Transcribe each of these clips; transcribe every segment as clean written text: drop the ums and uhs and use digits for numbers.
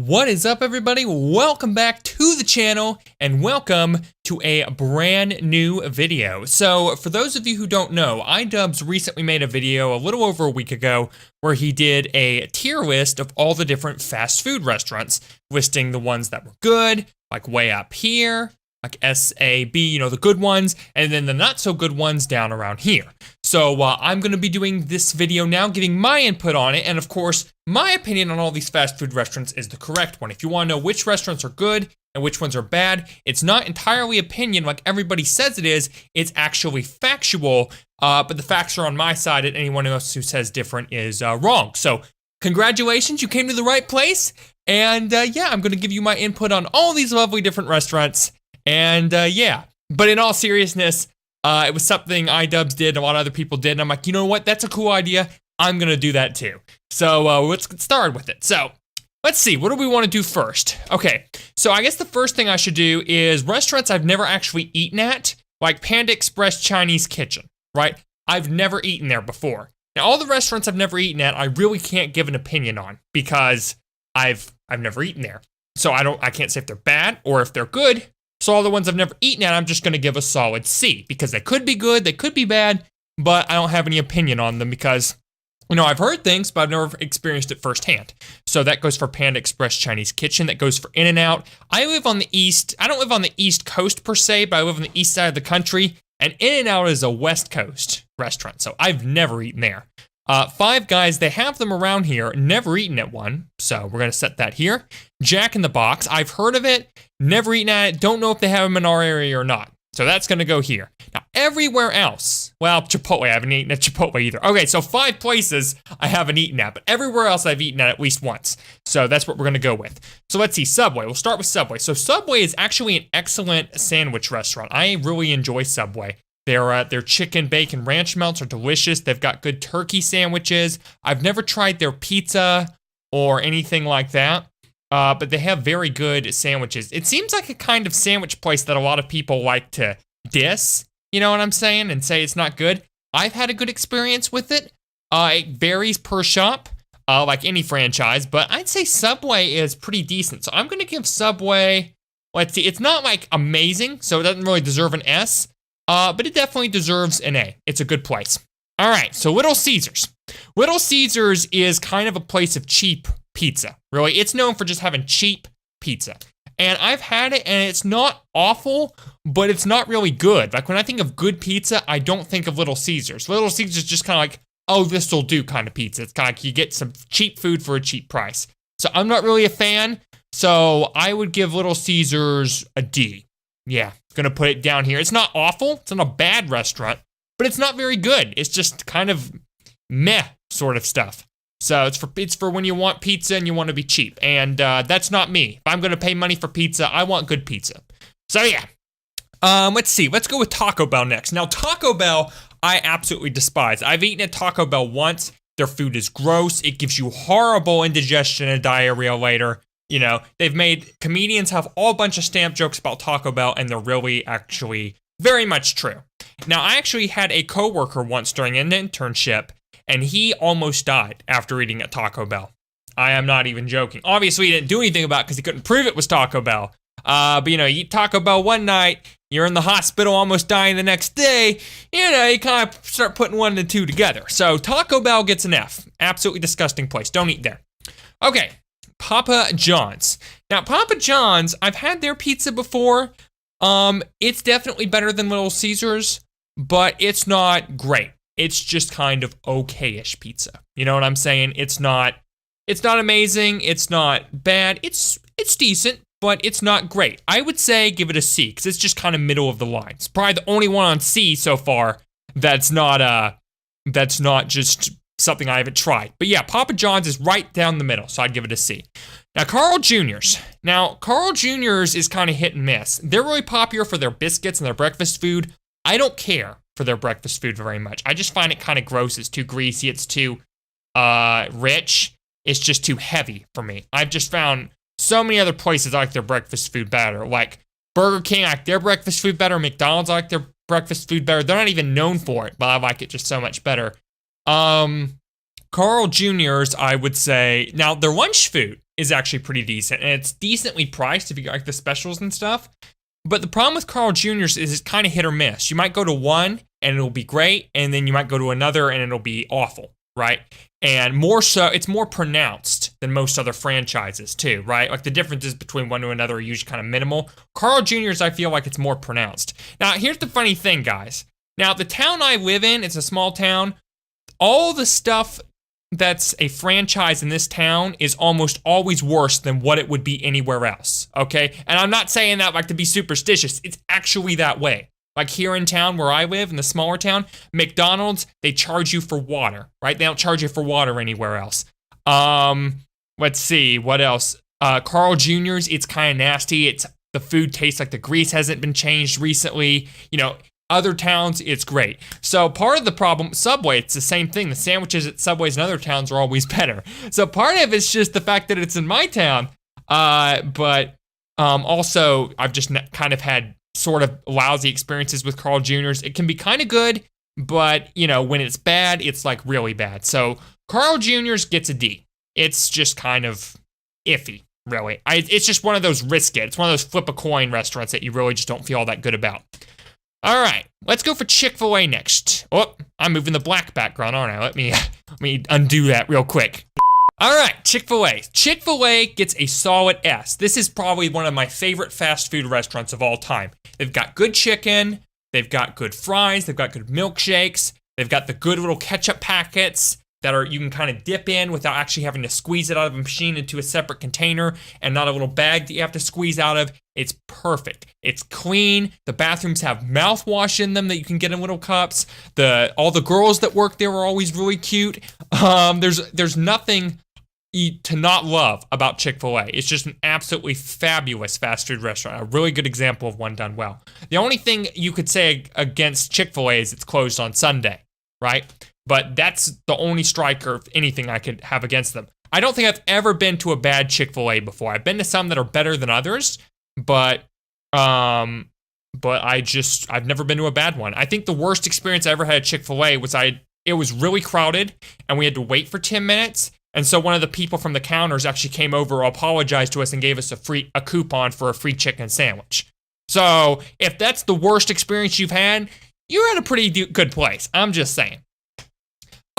What is up, everybody? Welcome back to the channel and welcome to a brand new video. So for those of you who don't know, idubbbz recently made a video a little over a week ago where he did a tier list of all the different fast food restaurants, listing the ones that were good, like way up here, like SAB, the good ones, and then the not so good ones down around here. So I'm going to be doing this video now, giving my input on it, and of course, my opinion on all these fast food restaurants is the correct one. If you want to know which restaurants are good and which ones are bad, it's not entirely opinion like everybody says it is, it's actually factual, but the facts are on my side, and anyone else who says different is wrong. So congratulations, you came to the right place, and yeah, I'm going to give you my input on all these lovely different restaurants. And yeah, but in all seriousness, it was something idubbbz did, a lot of other people did, and I'm like, you know what, that's a cool idea, I'm gonna do that too. So let's get started with it. So let's see, what do we want to do first? Okay, so I guess the first thing I should do is restaurants I've never actually eaten at, like Panda Express Chinese Kitchen, right? I've never eaten there before. Now all the restaurants I've never eaten at, I really can't give an opinion on because I've never eaten there. So I can't say if they're bad or if they're good. So all the ones I've never eaten at, I'm just going to give a solid C, because they could be good, they could be bad, but I don't have any opinion on them because, I've heard things, but I've never experienced it firsthand. So that goes for Panda Express Chinese Kitchen, that goes for In-N-Out. I don't live on the East Coast per se, but I live on the east side of the country, and In-N-Out is a West Coast restaurant, so I've never eaten there. Five Guys, they have them around here, never eaten at one, so we're going to set that here. Jack in the Box, I've heard of it, never eaten at it, don't know if they have them in our area or not. So that's going to go here. Now, everywhere else, well, Chipotle, I haven't eaten at Chipotle either. Okay, so 5 places I haven't eaten at, but everywhere else I've eaten at least once. So that's what we're going to go with. So let's see, Subway. We'll start with Subway. So Subway is actually an excellent sandwich restaurant. I really enjoy Subway. Their chicken bacon ranch melts are delicious. They've got good turkey sandwiches. I've never tried their pizza or anything like that, but they have very good sandwiches. It seems like a kind of sandwich place that a lot of people like to diss, you know what I'm saying, and say it's not good. I've had a good experience with it. It varies per shop, like any franchise, but I'd say Subway is pretty decent. So I'm going to give Subway, let's see, it's not like amazing, so it doesn't really deserve an S. But it definitely deserves an A. It's a good place. All right, so Little Caesars. Little Caesars is kind of a place of cheap pizza. Really, it's known for just having cheap pizza. And I've had it, and it's not awful, but it's not really good. Like, when I think of good pizza, I don't think of Little Caesars. Little Caesars is just kind of like, oh, this'll do kind of pizza. It's kind of like you get some cheap food for a cheap price. So I'm not really a fan, so I would give Little Caesars a D. Yeah, gonna put it down here. It's not awful, it's not a bad restaurant, but it's not very good. It's just kind of meh sort of stuff. So it's for when you want pizza and you want to be cheap, and that's not me. If I'm gonna pay money for pizza, I want good pizza. So yeah, let's see. Let's go with Taco Bell next. Now Taco Bell, I absolutely despise. I've eaten at Taco Bell once. Their food is gross. It gives you horrible indigestion and diarrhea later. Comedians have all bunch of stamp jokes about Taco Bell, and they're really actually very much true. Now, I actually had a coworker once during an internship, and he almost died after eating at Taco Bell. I am not even joking. Obviously, he didn't do anything about it because he couldn't prove it was Taco Bell. But you eat Taco Bell one night, you're in the hospital almost dying the next day, you kind of start putting 1 and 2 together. So Taco Bell gets an F. Absolutely disgusting place. Don't eat there. Okay. Papa John's. Now, Papa John's, I've had their pizza before. It's definitely better than Little Caesars, but it's not great. It's just kind of okay-ish pizza. You know what I'm saying? It's not amazing. It's not bad. It's decent, but it's not great. I would say give it a C, because it's just kind of middle of the line. It's probably the only one on C so far that's not just something I haven't tried. But yeah, Papa John's is right down the middle, so I'd give it a C. Now, Carl Jr.'s. Now, Carl Jr.'s is kind of hit and miss. They're really popular for their biscuits and their breakfast food. I don't care for their breakfast food very much. I just find it kind of gross. It's too greasy. It's too rich. It's just too heavy for me. I've just found so many other places I like their breakfast food better. Like Burger King, I like their breakfast food better. McDonald's, I like their breakfast food better. They're not even known for it, but I like it just so much better. Carl Jr.'s, I would say, now their lunch food is actually pretty decent, and it's decently priced if you like the specials and stuff. But the problem with Carl Jr.'s is it's kind of hit or miss. You might go to one and it'll be great, and then you might go to another and it'll be awful, right? And more so, it's more pronounced than most other franchises too, right? Like the differences between one to another are usually kind of minimal. Carl Jr.'s, I feel like it's more pronounced. Now, here's the funny thing, guys. Now, the town I live in, it's a small town. All the stuff that's a franchise in this town is almost always worse than what it would be anywhere else, okay? And I'm not saying that like to be superstitious. It's actually that way. Like here in town where I live, in the smaller town, McDonald's, they charge you for water, right? They don't charge you for water anywhere else. Let's see, what else? Carl Jr.'s, it's kind of nasty. The food tastes like the grease hasn't been changed recently. You know, other towns, it's great. So part of the problem, Subway, it's the same thing. The sandwiches at Subways in other towns are always better. So part of it's just the fact that it's in my town. But also, I've just kind of had sort of lousy experiences with Carl Jr.'s. It can be kind of good, but, you know, when it's bad, it's like really bad. So Carl Jr.'s gets a D. It's just kind of iffy, really. It's just one of those risk it. It's one of those flip a coin restaurants that you really just don't feel all that good about. All right, let's go for Chick-Fil-A next. Oh, I'm moving the black background, aren't I? Let me undo that real quick. All right, Chick-Fil-A. Chick-Fil-A gets a solid S. This is probably one of my favorite fast food restaurants of all time. They've got good chicken, they've got good fries, they've got good milkshakes, they've got the good little ketchup packets that you can kind of dip in without actually having to squeeze it out of a machine into a separate container and not a little bag that you have to squeeze out of. It's perfect. It's clean. The bathrooms have mouthwash in them that you can get in little cups. All the girls that work there are always really cute. There's nothing to not love about Chick-fil-A. It's just an absolutely fabulous fast food restaurant. A really good example of one done well. The only thing you could say against Chick-fil-A is it's closed on Sunday, right? But that's the only strike or anything I could have against them. I don't think I've ever been to a bad Chick-fil-A before. I've been to some that are better than others, but I've never been to a bad one. I think the worst experience I ever had at Chick-fil-A was it was really crowded and we had to wait for 10 minutes. And so one of the people from the counters actually came over, apologized to us, and gave us a coupon for a free chicken sandwich. So if that's the worst experience you've had, you're at a pretty good place. I'm just saying.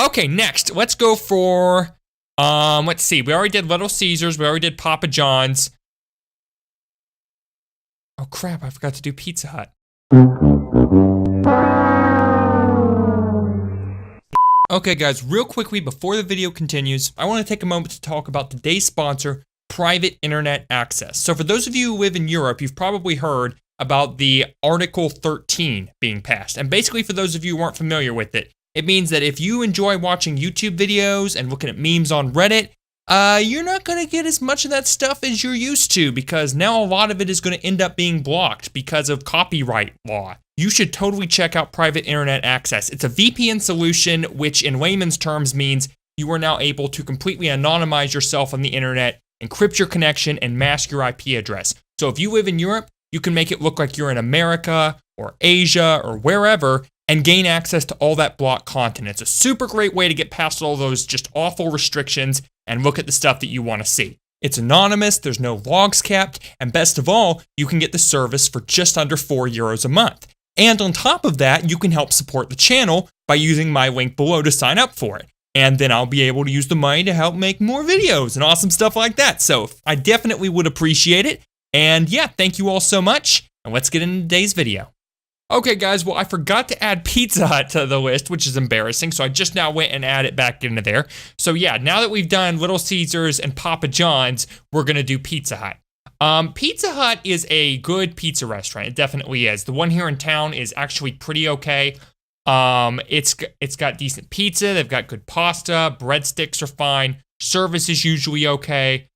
Okay, next, let's go for, let's see. We already did Little Caesars. We already did Papa John's. Oh, crap, I forgot to do Pizza Hut. Okay, guys, real quickly before the video continues, I want to take a moment to talk about today's sponsor, Private Internet Access. So for those of you who live in Europe, you've probably heard about the Article 13 being passed. And basically, for those of you who aren't familiar with it, it means that if you enjoy watching YouTube videos and looking at memes on Reddit, you're not going to get as much of that stuff as you're used to, because now a lot of it is going to end up being blocked because of copyright law. You should totally check out Private Internet Access. It's a VPN solution, which in layman's terms means you are now able to completely anonymize yourself on the internet, encrypt your connection, and mask your IP address. So if you live in Europe, you can make it look like you're in America or Asia or wherever, and gain access to all that blocked content. It's a super great way to get past all those just awful restrictions and look at the stuff that you want to see. It's anonymous, there's no logs kept, and best of all, you can get the service for just under €4 a month. And on top of that, you can help support the channel by using my link below to sign up for it. And then I'll be able to use the money to help make more videos and awesome stuff like that. So I definitely would appreciate it. And yeah, thank you all so much, and let's get into today's video. Okay, guys, well, I forgot to add Pizza Hut to the list, which is embarrassing, so I just now went and added it back into there. So yeah, now that we've done Little Caesars and Papa John's, we're going to do Pizza Hut. Pizza Hut is a good pizza restaurant. It definitely is. The one here in town is actually pretty okay. It's got decent pizza. They've got good pasta. Breadsticks are fine. Service is usually okay.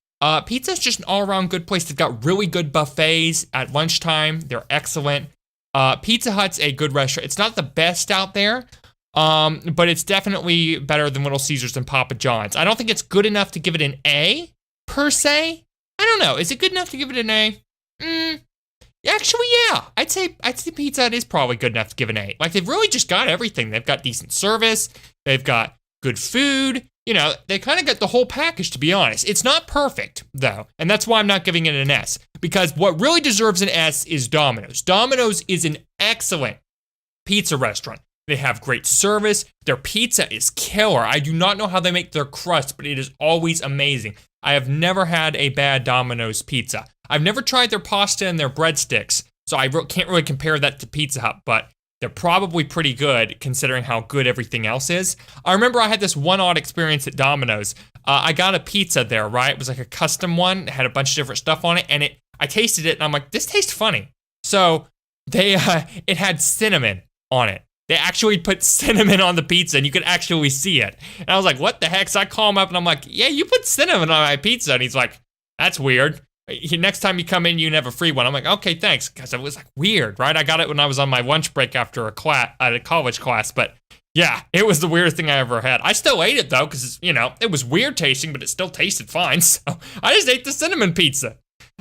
Pizza's just an all-around good place. They've got really good buffets at lunchtime. They're excellent. Pizza Hut's a good restaurant. It's not the best out there, but it's definitely better than Little Caesars and Papa John's. I don't think it's good enough to give it an A, per se. I don't know. Is it good enough to give it an A? Actually, yeah. I'd say Pizza Hut is probably good enough to give an A. Like, they've really just got everything. They've got decent service. They've got good food. they kind of got the whole package, to be honest. It's not perfect, though, and that's why I'm not giving it an S, because what really deserves an S is Domino's. Domino's is an excellent pizza restaurant. They have great service. Their pizza is killer. I do not know how they make their crust, but it is always amazing. I have never had a bad Domino's pizza. I've never tried their pasta and their breadsticks, so I can't really compare that to Pizza Hut, but they're probably pretty good considering how good everything else is. I remember I had this one odd experience at Domino's. I got a pizza there, right? It was like a custom one. It had a bunch of different stuff on it, and I tasted it, and I'm like, this tastes funny. So it had cinnamon on it. They actually put cinnamon on the pizza, and you could actually see it. And I was like, what the heck? So I call him up, and I'm like, yeah, you put cinnamon on my pizza. And he's like, that's weird. Next time you come in, you can have a free one. I'm like, okay, thanks. Because it was like weird, right? I got it when I was on my lunch break after a college class. But yeah, it was the weirdest thing I ever had. I still ate it, though, because, it was weird tasting, but it still tasted fine. So I just ate the cinnamon pizza.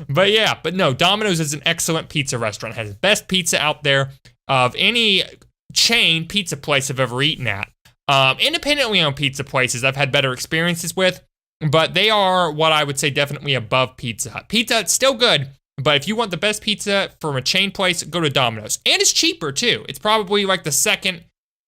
But no, Domino's is an excellent pizza restaurant. It has the best pizza out there of any chain pizza place I've ever eaten at. Independently owned pizza places I've had better experiences with, but they are what I would say definitely above Pizza Hut. Pizza Hut's still good, but if you want the best pizza from a chain place, go to Domino's. And it's cheaper too. It's probably like the second,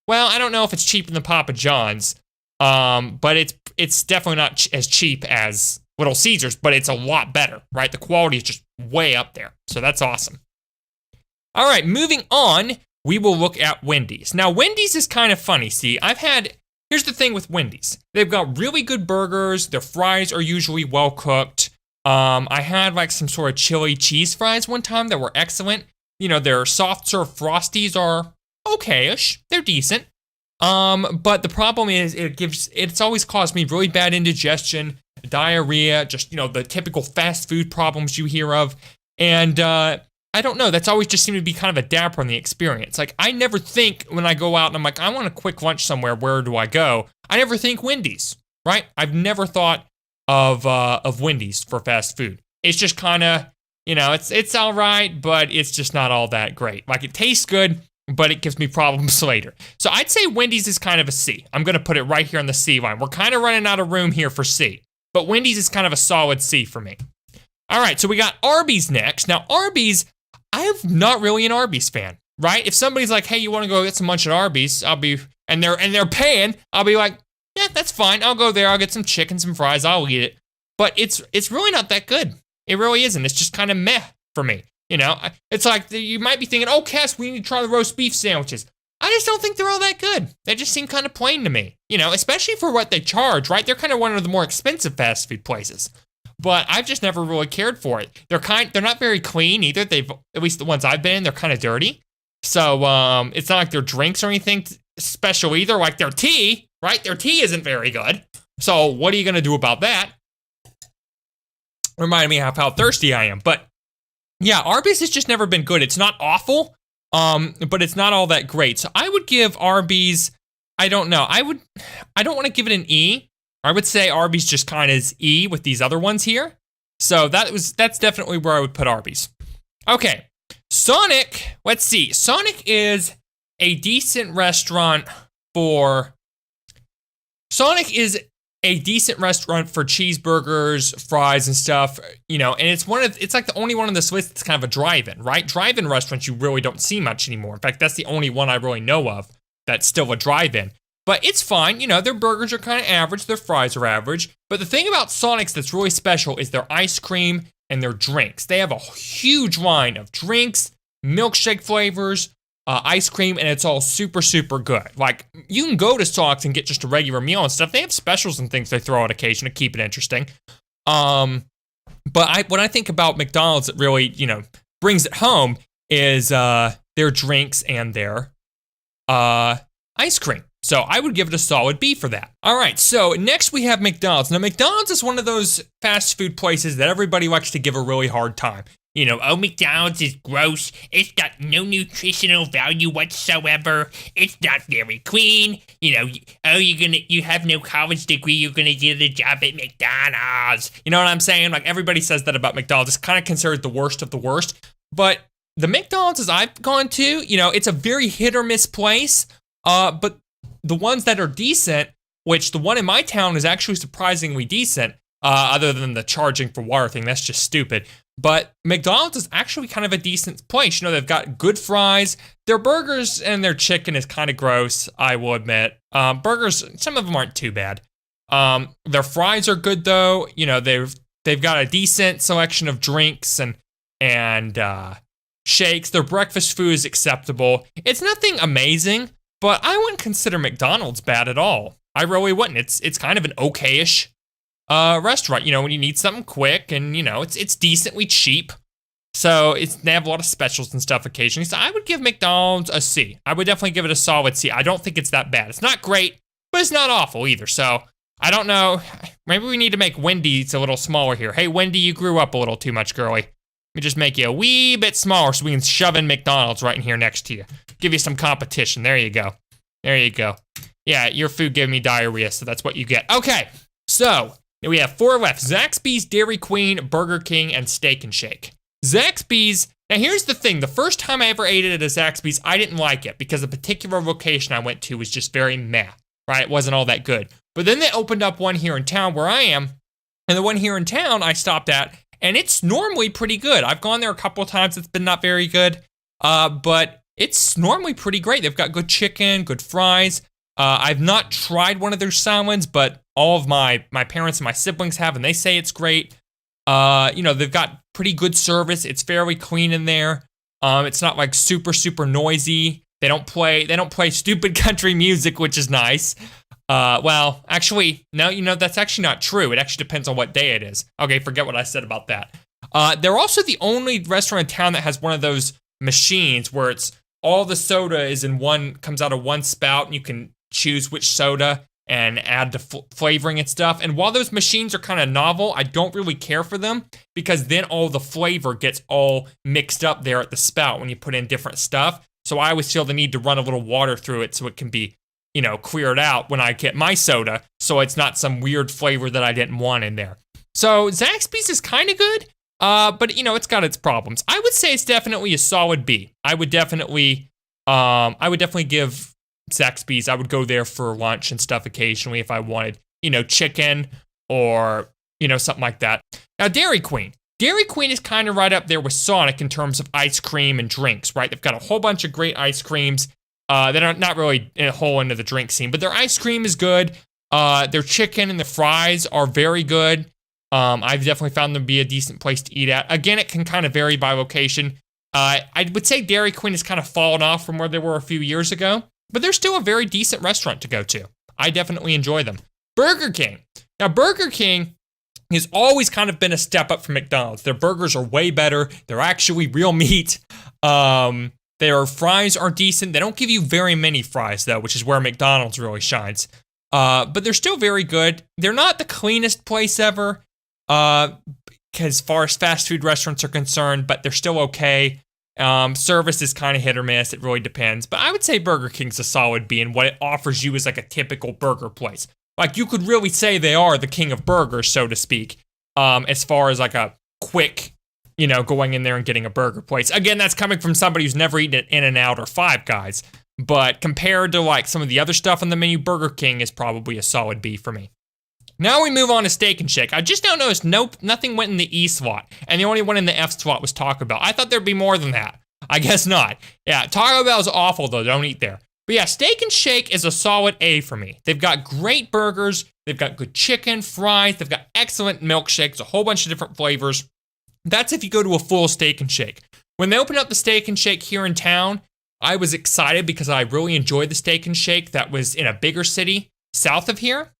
well, I don't know if it's cheaper than Papa John's, but it's definitely not as cheap as Little Caesars, but it's a lot better, right? The quality is just way up there, so that's awesome. All right, moving on, we will look at Wendy's. Now, Wendy's is kind of funny. See, here's the thing with Wendy's. They've got really good burgers. Their fries are usually well cooked. I had like some sort of chili cheese fries one time that were excellent. Their soft serve Frosties are okay-ish. They're decent. But the problem is it's always caused me really bad indigestion, diarrhea, just, the typical fast food problems you hear of. And, I don't know, that's always just seemed to be kind of a damper on the experience. Like, I never think when I go out and I'm like, I want a quick lunch somewhere, where do I go? I never think Wendy's, right? I've never thought of Wendy's for fast food. It's just kind of, it's all right, but it's just not all that great. Like, it tastes good, but it gives me problems later. So I'd say Wendy's is kind of a C. I'm going to put it right here on the C line. We're kind of running out of room here for C, but Wendy's is kind of a solid C for me. All right, so we got Arby's next. Now, Arby's, I'm not really an Arby's fan, right? If somebody's like, hey, you want to go get some lunch at Arby's, and they're paying, I'll be like, yeah, that's fine. I'll go there. I'll get some chicken, some fries. I'll eat it. But it's really not that good. It really isn't. It's just kind of meh for me. It's like you might be thinking, oh, Cass, we need to try the roast beef sandwiches. I just don't think they're all that good. They just seem kind of plain to me, especially for what they charge, right? They're kind of one of the more expensive fast food places. But I've just never really cared for it. They're not very clean either. At least the ones I've been in, they're kind of dirty. So it's not like their drinks or anything special either. Like their tea, right? Their tea isn't very good. So what are you going to do about that? Reminded me of how thirsty I am. But yeah, Arby's has just never been good. It's not awful, but it's not all that great. So I would give Arby's, I don't know. I don't want to give it an E. I would say Arby's just kind of is E with these other ones here. So that's definitely where I would put Arby's. Okay, Sonic, let's see. Sonic is a decent restaurant for cheeseburgers, fries, and stuff, and it's like the only one on this list that's kind of a drive-in, right? Drive-in restaurants you really don't see much anymore. In fact, that's the only one I really know of that's still a drive-in. But it's fine, their burgers are kind of average, their fries are average. But the thing about Sonic's that's really special is their ice cream and their drinks. They have a huge line of drinks, milkshake flavors, ice cream, and it's all super, super good. Like, you can go to Sonic's and get just a regular meal and stuff. They have specials and things they throw out occasionally to keep it interesting. But when I think about McDonald's, it really, brings it home is their drinks and their ice cream. So I would give it a solid B for that. All right, so next we have McDonald's. Now, McDonald's is one of those fast food places that everybody likes to give a really hard time. Oh, McDonald's is gross. It's got no nutritional value whatsoever. It's not very clean. You have no college degree. You're going to get a job at McDonald's. You know what I'm saying? Like, everybody says that about McDonald's. It's kind of considered the worst of the worst. But the McDonald's I've gone to, it's a very hit or miss place. But the ones that are decent which the one in my town is actually surprisingly decent, other than the charging for water thing. That's just stupid. But McDonald's is actually kind of a decent place. You know, they've got good fries. Their burgers and their chicken is kind of gross, I will admit. Burgers, some of them aren't too bad. Their fries are good though. You know, they've got a decent selection of drinks and shakes. Their breakfast food is acceptable. It's nothing amazing, but I wouldn't consider McDonald's bad at all. I really wouldn't. It's kind of an okay-ish restaurant, you know, when you need something quick, and you know, it's decently cheap. So they have a lot of specials and stuff occasionally. So I would give McDonald's a C. I would definitely give it a solid C. I don't think it's that bad. It's not great, but it's not awful either. So I don't know. Maybe we need to make Wendy's a little smaller here. Hey, Wendy, you grew up a little too much, girly. Let me just make you a wee bit smaller so we can shove in McDonald's right in here next to you. Give you some competition. There you go. There you go. Yeah, your food gave me diarrhea, so that's what you get. Okay, so we have 4 left. Zaxby's, Dairy Queen, Burger King, and Steak and Shake. Zaxby's, now here's the thing. The first time I ever ate it at a Zaxby's, I didn't like it because the particular location I went to was just very meh, right? It wasn't all that good. But then they opened up one here in town where I am, and the one here in town I stopped at, and it's normally pretty good. I've gone there a couple of times. It's been not very good, but it's normally pretty great. They've got good chicken, good fries. I've not tried one of their salads, but all of my parents and my siblings have, and they say it's great. You know, they've got pretty good service. It's fairly clean in there. It's not like super, super noisy. They don't play stupid country music, which is nice. Well, actually, no, you know, that's actually not true. It actually depends on what day it is. Okay, forget what I said about that. They're also the only restaurant in town that has one of those machines where it's all the soda is comes out of one spout, and you can choose which soda and add the flavoring and stuff. And while those machines are kind of novel, I don't really care for them because then all the flavor gets all mixed up there at the spout when you put in different stuff. So I always feel the need to run a little water through it so it can be, you know, cleared out when I get my soda, so it's not some weird flavor that I didn't want in there. So Zaxby's is kind of good, but you know, it's got its problems. I would say it's definitely a solid B. I would definitely give Zaxby's. I would go there for lunch and stuff occasionally if I wanted, you know, chicken or, you know, something like that. Now, Dairy Queen. Dairy Queen is kind of right up there with Sonic in terms of ice cream and drinks, right? They've got a whole bunch of great ice creams. They're not really a whole into the drink scene, but their ice cream is good. Their chicken and the fries are very good. I've definitely found them to be a decent place to eat at. Again, it can kind of vary by location. I would say Dairy Queen has kind of fallen off from where they were a few years ago, but they're still a very decent restaurant to go to. I definitely enjoy them. Burger King. Now, Burger King has always kind of been a step up from McDonald's. Their burgers are way better. They're actually real meat. Their fries are decent. They don't give you very many fries, though, which is where McDonald's really shines. But they're still very good. They're not the cleanest place ever, as far as fast food restaurants are concerned, but they're still okay. Service is kind of hit or miss. It really depends. But I would say Burger King's a solid B, and what it offers you is like a typical burger place. Like, you could really say they are the king of burgers, so to speak, as far as like a quick, you know, going in there and getting a burger place. Again, that's coming from somebody who's never eaten at In-N-Out or Five Guys. But compared to like some of the other stuff on the menu, Burger King is probably a solid B for me. Now we move on to Steak and Shake. I just now noticed nothing went in the E slot, and the only one in the F slot was Taco Bell. I thought there'd be more than that. I guess not. Yeah, Taco Bell's awful though. Don't eat there. But yeah, Steak and Shake is a solid A for me. They've got great burgers. They've got good chicken, fries. They've got excellent milkshakes, a whole bunch of different flavors. That's if you go to a full Steak and Shake. When they opened up the Steak and Shake here in town, I was excited because I really enjoyed the Steak and Shake that was in a bigger city south of here.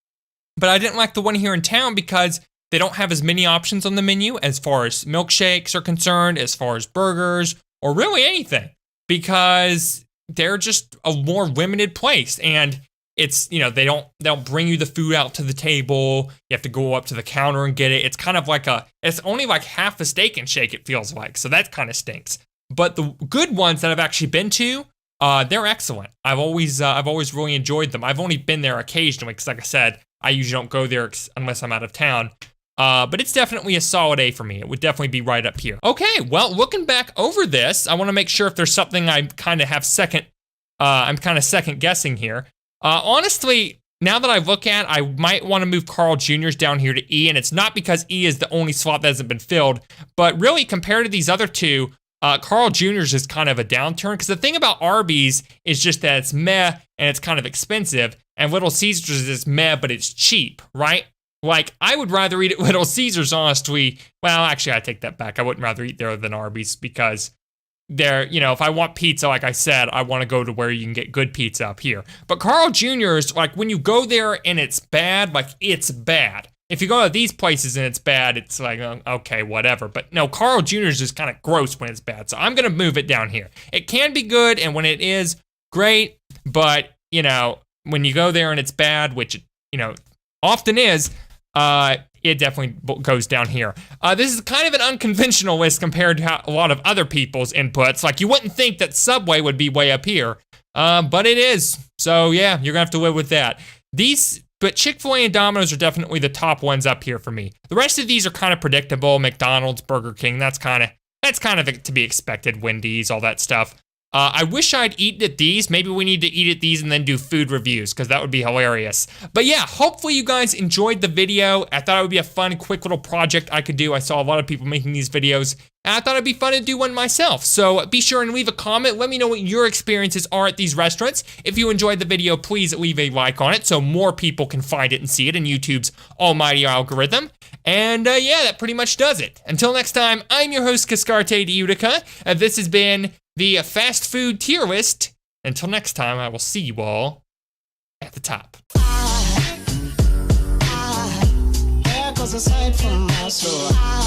But I didn't like the one here in town because they don't have as many options on the menu as far as milkshakes are concerned, as far as burgers, or really anything. Because they're just a more limited place. And it's, you know, they don't bring you the food out to the table. You have to go up to the counter and get it. It's kind of like it's only like half a Steak and Shake, it feels like. So that kind of stinks. But the good ones that I've actually been to, they're excellent. I've always really enjoyed them. I've only been there occasionally because, like I said, I usually don't go there unless I'm out of town. But it's definitely a solid A for me. It would definitely be right up here. Okay, well, looking back over this, I want to make sure if there's something I kind of have second guessing here. Honestly, now that I look at, I might want to move Carl Jr.'s down here to E, and it's not because E is the only slot that hasn't been filled, but really compared to these other two, Carl Jr.'s is kind of a downturn, because the thing about Arby's is just that it's meh and it's kind of expensive, and Little Caesars is meh, but it's cheap, right? Like, I would rather eat at Little Caesars, honestly. Well, actually, I take that back. I wouldn't rather eat there than Arby's, because there, you know, if I want pizza, like I said, I want to go to where you can get good pizza up here. But Carl Jr.'s, like, when you go there and it's bad, like, it's bad. If you go to these places and it's bad, it's like, okay, whatever. But no, Carl Jr.'s is kind of gross when it's bad, so I'm going to move it down here. It can be good, and when it is, great. But, you know, when you go there and it's bad, which, you know, often is, it definitely goes down here. This is kind of an unconventional list compared to how a lot of other people's inputs. Like, you wouldn't think that Subway would be way up here, but it is. So yeah, you're gonna have to live with that. But Chick-Fil-A and Dominoes are definitely the top ones up here for me. The rest of these are kind of predictable. McDonald's, Burger King, that's kind of to be expected. Wendy's, all that stuff. I wish I'd eaten at these. Maybe we need to eat at these and then do food reviews, because that would be hilarious. But yeah, hopefully you guys enjoyed the video. I thought it would be a fun, quick little project I could do. I saw a lot of people making these videos, and I thought it'd be fun to do one myself. So be sure and leave a comment. Let me know what your experiences are at these restaurants. If you enjoyed the video, please leave a like on it so more people can find it and see it in YouTube's almighty algorithm. And yeah, that pretty much does it. Until next time, I'm your host, Cascarte Utica, and this has been the fast food tier list. Until next time, I will see you all at the top. There goes a sight from my soul.